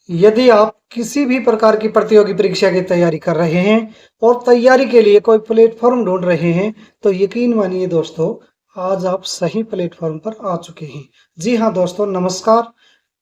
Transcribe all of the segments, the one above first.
यदि आप किसी भी प्रकार की प्रतियोगी परीक्षा की तैयारी कर रहे हैं और तैयारी के लिए कोई प्लेटफॉर्म ढूंढ रहे हैं, तो यकीन मानिए दोस्तों, आज आप सही प्लेटफॉर्म पर आ चुके हैं। जी हाँ दोस्तों, नमस्कार।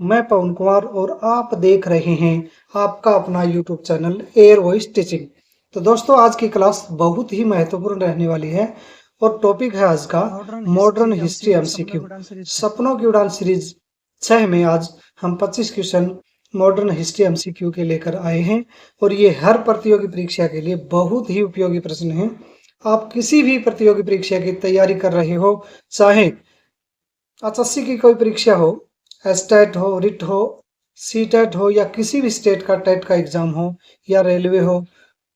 मैं पवन कुमार और आप देख रहे हैं आपका अपना YouTube channel air voice teaching. तो दोस्तों, आज की क्लास बहुत ही महत्वपूर्ण रहने वाली है और टॉपिक है आज का मॉडर्न हिस्ट्री एमसीक्यू, सपनों की उड़ान सीरीज 6 में आज हम 25 क्वेश्चन मॉडर्न हिस्ट्री एमसीक्यू के लेकर आए हैं और ये हर प्रतियोगी परीक्षा के लिए बहुत ही उपयोगी प्रश्न हैं। आप किसी भी प्रतियोगी परीक्षा की तैयारी कर रहे हो, चाहे एसएससी की कोई परीक्षा हो, एस्टेट हो, रिट हो, सीटेट हो या किसी भी स्टेट का टेट का एग्जाम हो, या रेलवे हो,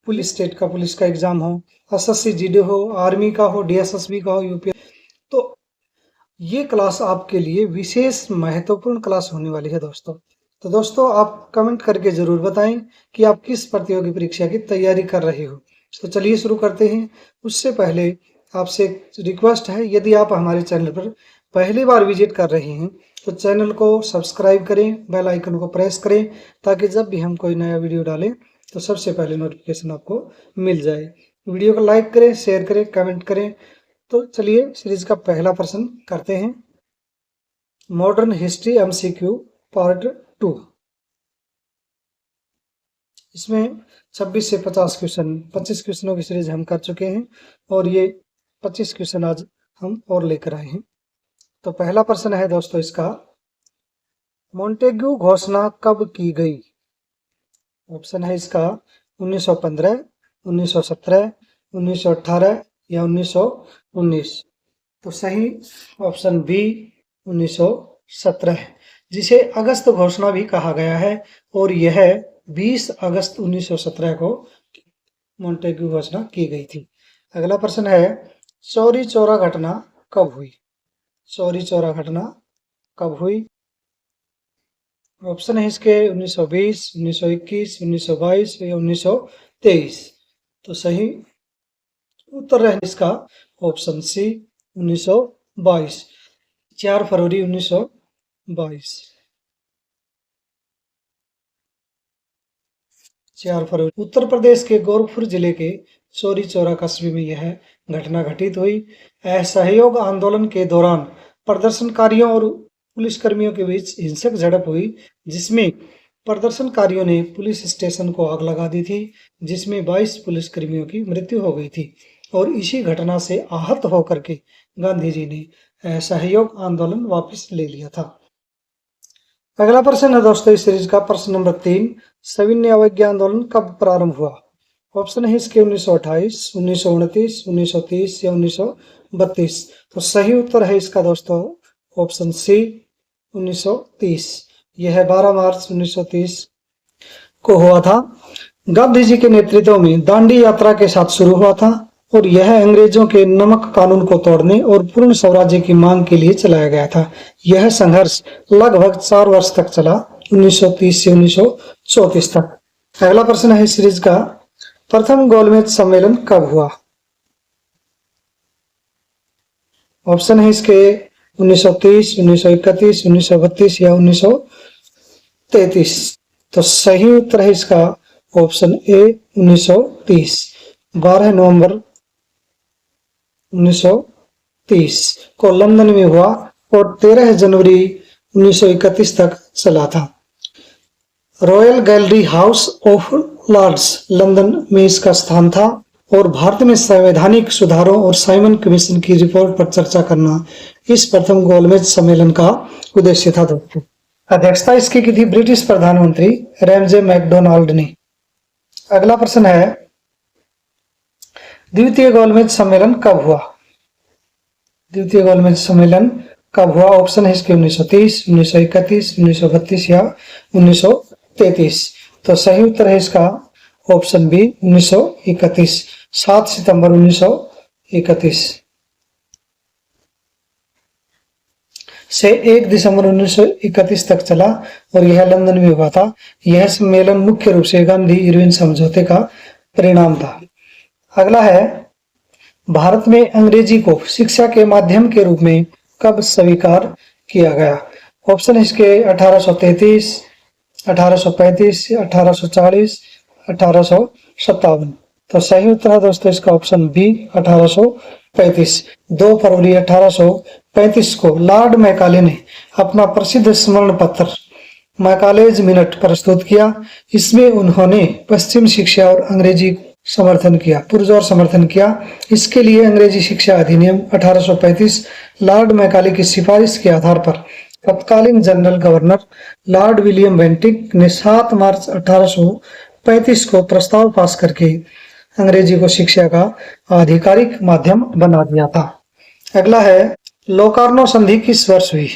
पुलिस स्टेट का पुलिस का एग्जाम हो, एसएससी जीडी हो, आर्मी का हो, डीएसएसबी का हो, यूपी, तो ये क्लास आपके लिए विशेष महत्वपूर्ण क्लास होने वाली है दोस्तों। तो दोस्तों, आप कमेंट करके जरूर बताएं कि आप किस प्रतियोगी परीक्षा की तैयारी कर रहे हो। तो चलिए शुरू करते हैं। उससे पहले आपसे एक रिक्वेस्ट है, यदि आप हमारे चैनल पर पहली बार विजिट कर रहे हैं तो चैनल को सब्सक्राइब करें, बेल आइकन को प्रेस करें, ताकि जब भी हम कोई नया वीडियो डालें तो सबसे पहले नोटिफिकेशन आपको मिल जाए। वीडियो को लाइक करें, शेयर करें, कमेंट करें। तो चलिए सीरीज का पहला प्रश्न करते हैं। Modern history MCQ part 2। इसमें 26 से 50 क्वेश्चन, 25 क्वेश्चनों की सीरीज हम कर चुके हैं और ये 25 क्वेश्चन आज हम और लेकर आए हैं। तो पहला प्रश्न है दोस्तों इसका, मॉन्टेग्यू घोषणा कब की गई? ऑप्शन है इसका 1915, 1917, 1918 या 1919। तो सही ऑप्शन बी 1917 है, जिसे अगस्त घोषणा भी कहा गया है और यह 20 अगस्त 1917 को मॉन्टेग्यू घोषणा की गई थी। अगला प्रश्न है, चौरी चौरा घटना कब हुई? चौरी चौरा घटना कब हुई? ऑप्शन है इसके 1920, 1921, 1922 या 1923। तो सही उत्तर है इसका ऑप्शन सी 1922, 4 फरवरी 1922। 4 फरवरी उत्तर प्रदेश के गोरखपुर जिले के चौरी चौरा कस्बे में यह घटना घटित हुई। असहयोग आंदोलन के दौरान प्रदर्शनकारियों और पुलिसकर्मियों के बीच हिंसक झड़प हुई, जिसमें प्रदर्शनकारियों ने पुलिस स्टेशन को आग लगा दी थी, जिसमें 22 पुलिसकर्मियों की मृत्यु हो गई थी और इसी घटना से आहत होकर के गांधी जी ने असहयोग आंदोलन वापस ले लिया था। अगला प्रश्न है दोस्तों इस सीरीज का प्रश्न नंबर 3, सविनय अवज्ञा आंदोलन कब प्रारंभ हुआ? ऑप्शन है इसके 1928, 1929, 1930 या 1932। तो सही उत्तर है इसका दोस्तों ऑप्शन सी 1930। यह 12 मार्च 1930 को हुआ था। गांधी जी के नेतृत्व में दांडी यात्रा के साथ शुरू हुआ था और यह अंग्रेजों के नमक कानून को तोड़ने और पूर्ण स्वराज्य की मांग के लिए चलाया गया था। यह संघर्ष लगभग 4 वर्ष तक चला, 1930 से 1934 तक। अगला प्रश्न है सीरीज का, प्रथम गोलमेज सम्मेलन कब हुआ? ऑप्शन है इसके 1930, 1931, 1932 या 1933। तो सही उत्तर है इसका ऑप्शन ए 1930, 12 नवंबर 1930 को लंदन में हुआ और 13 जनवरी 1931 तक चला था। Royal Gallery House of Lords London में इसका स्थान था और भारत में संवैधानिक सुधारों और साइमन कमीशन की रिपोर्ट पर चर्चा करना इस प्रथम गोलमेज सम्मेलन का उद्देश्य था दोस्तों। अध्यक्षता इसकी की थी ब्रिटिश प्रधानमंत्री रैमजे मैकडोनाल्ड ने। अगला प्रश्न है, द्वितीय गोलमेज सम्मेलन कब हुआ? द्वितीय गोलमेज सम्मेलन कब हुआ? ऑप्शन है इसके 1930, 1931, 1932 या 1933। तो सही उत्तर है इसका ऑप्शन बी 1931, 7 सितंबर 1931 से 1 दिसंबर 1931 तक चला और यह लंदन में हुआ था। यह सम्मेलन मुख्य रूप से गांधी इरविन समझौते का परिणाम था। अगला है, भारत में अंग्रेजी को शिक्षा के माध्यम के रूप में कब स्वीकार किया गया? ऑप्शन इसके 1833, 1835, 1840, 1857। तो सही उत्तर है दोस्तों इसका ऑप्शन बी 1835। 2 फरवरी 1835 को लॉर्ड मैकाले ने अपना प्रसिद्ध स्मरण पत्र मैकालेज मिनट प्रस्तुत किया। इसमें उन्होंने पश्चिम शिक्षा और अंग्रेजी समर्थन किया, पुरजोर समर्थन किया। इसके लिए अंग्रेजी शिक्षा अधिनियम 1835 लॉर्ड मैकाले की सिफारिश के आधार पर तत्कालीन general governor Lord William Bentinck ने 7 मार्च 1835 को प्रस्ताव पास करके अंग्रेजी को शिक्षा का आधिकारिक माध्यम बना दिया था। अगला है लोकार्नो संधि किस वर्ष हुई?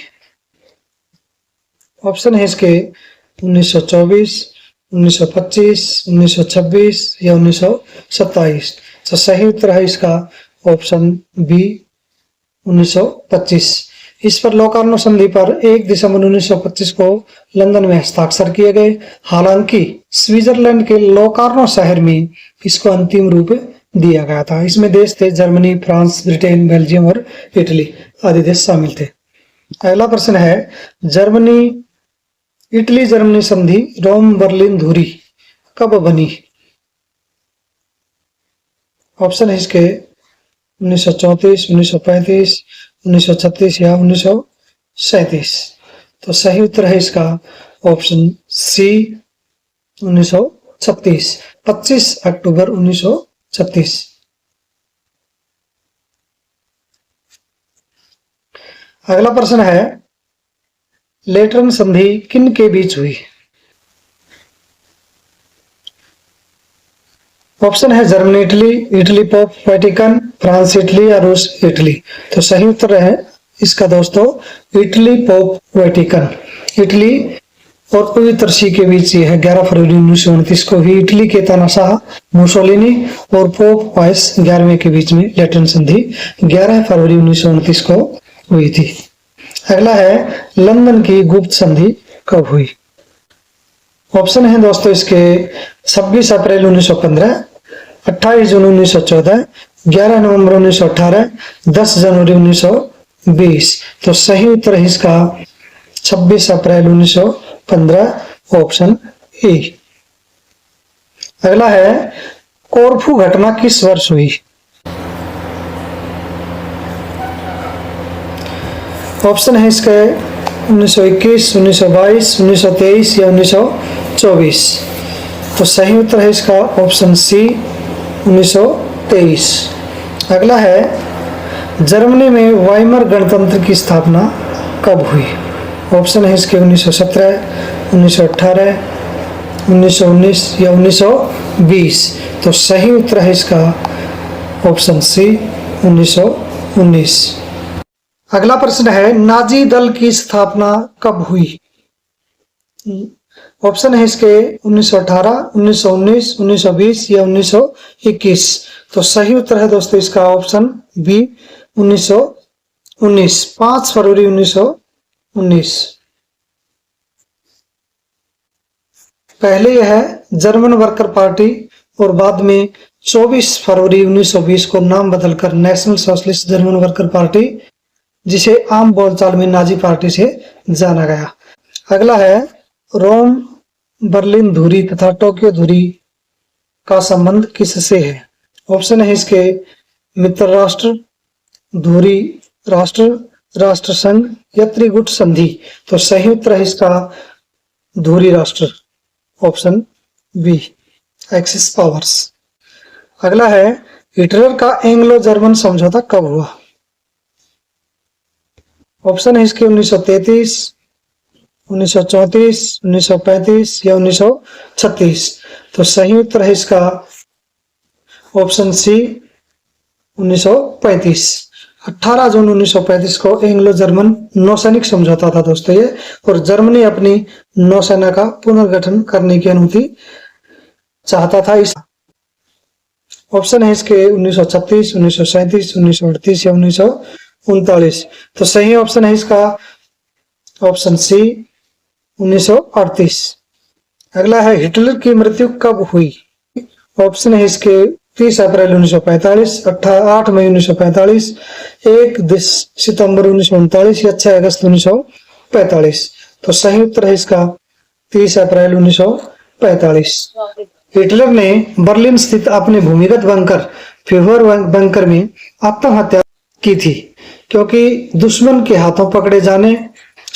ऑप्शन है इसके 1924, 1925, 1926 या 1927। तो सही उत्तर है इसका ऑप्शन बी 1925। इस पर लोकार्नो संधि पर 1 दिसंबर 1925 को लंदन में हस्ताक्षर किए गए। हालांकि स्विट्जरलैंड के लोकार्नो शहर में इसको अंतिम रूप दिया गया था। इसमें देश थे जर्मनी, फ्रांस, ब्रिटेन, बेल्जियम और इटली आदि देश शामिल थे। अगला प्रश्न है इटली जर्मनी संधि रोम बर्लिन धुरी कब बनी? ऑप्शन है इसके 1934, 1935, 1936 या 1937। तो सही उत्तर है इसका ऑप्शन सी 1936, 25 अक्टूबर 1936। अगला प्रश्न है लेटरन संधि किन के बीच हुई? ऑप्शन है Germany Italy, Italy pope Vatican, France Italy या रूस इटली। तो सही उत्तर है इसका दोस्तों इटली पोप वेटिकन। इटली और पवित्र सी के बीच ये है 11 फरवरी 1929 को ही इटली के तानाशाह मुसोलिनी और पोप पायस 11वें के बीच में लेटरन संधि 11 फरवरी 1929 को हुई थी। अगला है लंदन की गुप्त संधि कब हुई? ऑप्शन है दोस्तों इसके 26 अप्रैल 1915, 28 जून 1914, 11 नवंबर 1918, 10 जनवरी 1920। तो सही उत्तर है इसका 26 अप्रैल 1915 ऑप्शन ए। अगला है कोरफू घटना किस वर्ष हुई? ऑप्शन है इसके 1921, 1922, 1923 या 1924। तो सही उत्तर है इसका ऑप्शन सी 1923। अगला है जर्मनी में वाइमर गणतंत्र की स्थापना कब हुई? ऑप्शन है इसके 1917, 1918, 1919 या 1920। तो सही उत्तर है इसका ऑप्शन सी 1919। अगला प्रश्न है नाजी दल की स्थापना कब हुई? ऑप्शन है इसके 1918, 1919, 1920 या 1921। तो सही उत्तर है दोस्तों इसका ऑप्शन बी 1919, 5 फरवरी 1919। पहले यह है जर्मन वर्कर पार्टी और बाद में 24 फरवरी 1920 को नाम बदलकर national socialist German worker party, जिसे आम बोलचाल में नाजी पार्टी से जाना गया। अगला है रोम बर्लिन धुरी तथा टोक्यो धुरी का संबंध किससे है? ऑप्शन है इसके मित्र राष्ट्र, धुरी राष्ट्र, राष्ट्र संघ या त्रिगुट संधि। तो सही उत्तर है इसका धुरी राष्ट्र ऑप्शन बी एक्सिस पावर्स। अगला है हिटलर का एंग्लो जर्मन समझौता कब हुआ? ऑप्शन है इसके 1933, 1934, 1935 या 1936। तो सही उत्तर है इसका ऑप्शन सी 1935। 18 जून 1935 को एंग्लो जर्मन नौसैनिक समझौता था दोस्तों ये, और जर्मनी अपनी नौसेना का पुनर्गठन करने की अनुमति चाहता था। इस ऑप्शन है इसके 1936, 1937, 1938 या 1939। तो सही ऑप्शन है इसका ऑप्शन सी 1938। अगला है हिटलर की मृत्यु कब हुई? ऑप्शन है इसके 30 अप्रैल 1945, 8 मई 1945, 1 सितंबर 1939 या 6 अगस्त 1945। तो सही उत्तर है इसका 30 अप्रैल 1945। हिटलर ने बर्लिन स्थित अपने भूमिगत बंकर फ्यूहर बंकर में आत्महत्या की थी, क्योंकि दुश्मन के हाथों पकड़े जाने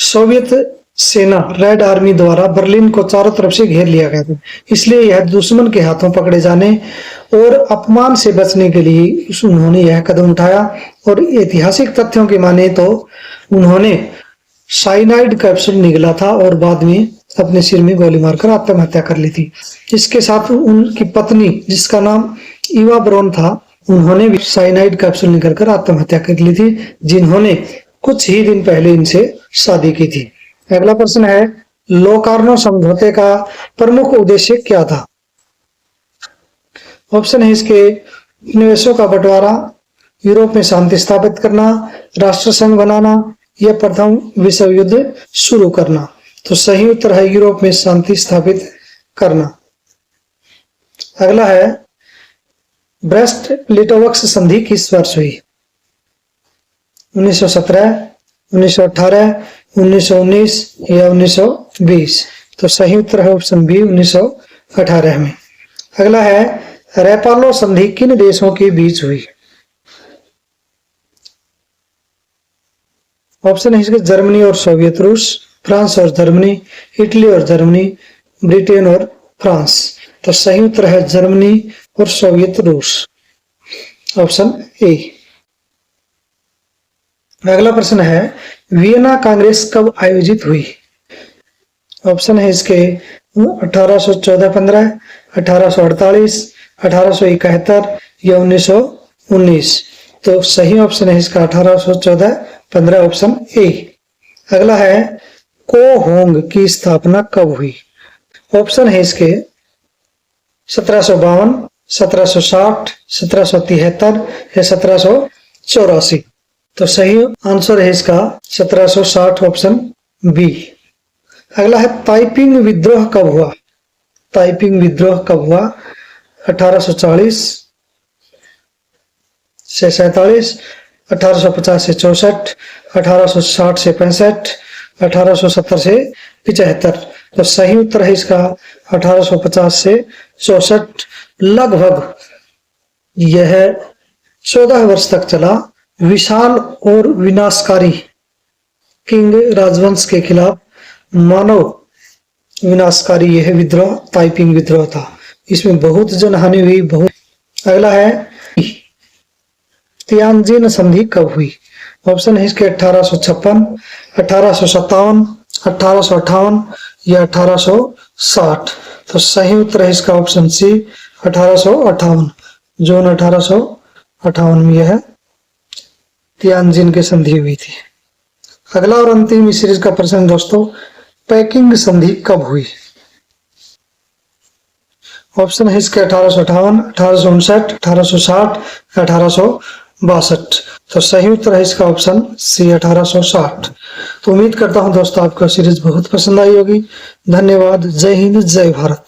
सोवियत सेना रेड आर्मी द्वारा बर्लिन को चारों तरफ से घेर लिया गया था। इसलिए यह दुश्मन के हाथों पकड़े जाने और अपमान से बचने के लिए उन्होंने यह कदम उठाया। और ऐतिहासिक तथ्यों की माने तो उन्होंने साइनाइड कैप्सूल निगला था और बाद में अपने सिर में गोली मारकर आत्महत्या कर ली थी। इसके साथ उनकी पत्नी, जिसका नाम इवा ब्रॉन था, उन्होंने भी साइनाइड कैप्सूल निगलकर आत्महत्या कर ली थी, जिन्होंने कुछ ही दिन पहले इनसे शादी की थी। अगला प्रश्न है, लोकार्नो समझौते का प्रमुख उद्देश्य क्या था? ऑप्शन है इसके निवेशों का बंटवारा, यूरोप में शांति स्थापित करना, राष्ट्र संघ बनाना या प्रथम विश्व युद्ध शुरू करना। तो सही उत्तर है यूरोप में शांति स्थापित करना। अगला है, ब्रेस्ट लिटोवस्क संधि किस वर्ष हुई? 1917, 1918, 1919 या 1920। तो सही उत्तर है ऑप्शन बी 1918 में। अगला है, रेपालो संधि किन देशों के बीच हुई? ऑप्शन है इसके जर्मनी और सोवियत रूस, फ्रांस और जर्मनी, इटली और जर्मनी, ब्रिटेन और फ्रांस। तो सही उत्तर है जर्मनी और सोवियत रूस, ऑप्शन ए। अगला प्रश्न है, वियना कांग्रेस कब आयोजित हुई? ऑप्शन है इसके 1814-15, 1848, 1871 या 1919। तो सही ऑप्शन है इसका 1814-15, ऑप्शन ए। अगला है, कोहोंग की स्थापना कब हुई? ऑप्शन है इसके 1752, 1760, 1773 या 1784। तो सही आंसर है इसका 1760, ऑप्शन बी। अगला है, ताइपिंग विद्रोह कब हुआ? ताइपिंग विद्रोह कब हुआ? 1840 से 47, 1850 से 64, 1860 से 65, 1870 से 75। तो सही उत्तर है इसका 1850 से 64। लगभग यह 14 वर्ष तक चला। विशाल और विनाशकारी किंग राजवंश के खिलाफ मानव विनाशकारी यह विद्रोह ताइपिंग विद्रोह था। इसमें बहुत जनहानि हुई, बहुत। अगला है, तियानजिन संधि कब हुई? ऑप्शन है इसके 1856, 1857, 1858 या 1860। तो सही उत्तर है इसका ऑप्शन सी 1858। जून 1858 में यह तियानजिन की संधि हुई थी। अगला और अंतिम इस सीरीज का प्रश्न दोस्तों, पेकिंग संधि कब हुई? ऑप्शन है इसके 1858, 1859, 1860, 1862। तो सही उत्तर है इसका ऑप्शन सी 1860। तो उम्मीद करता हूं दोस्तों आपको सीरीज बहुत पसंद आई होगी। धन्यवाद। जय हिंद, जय भारत।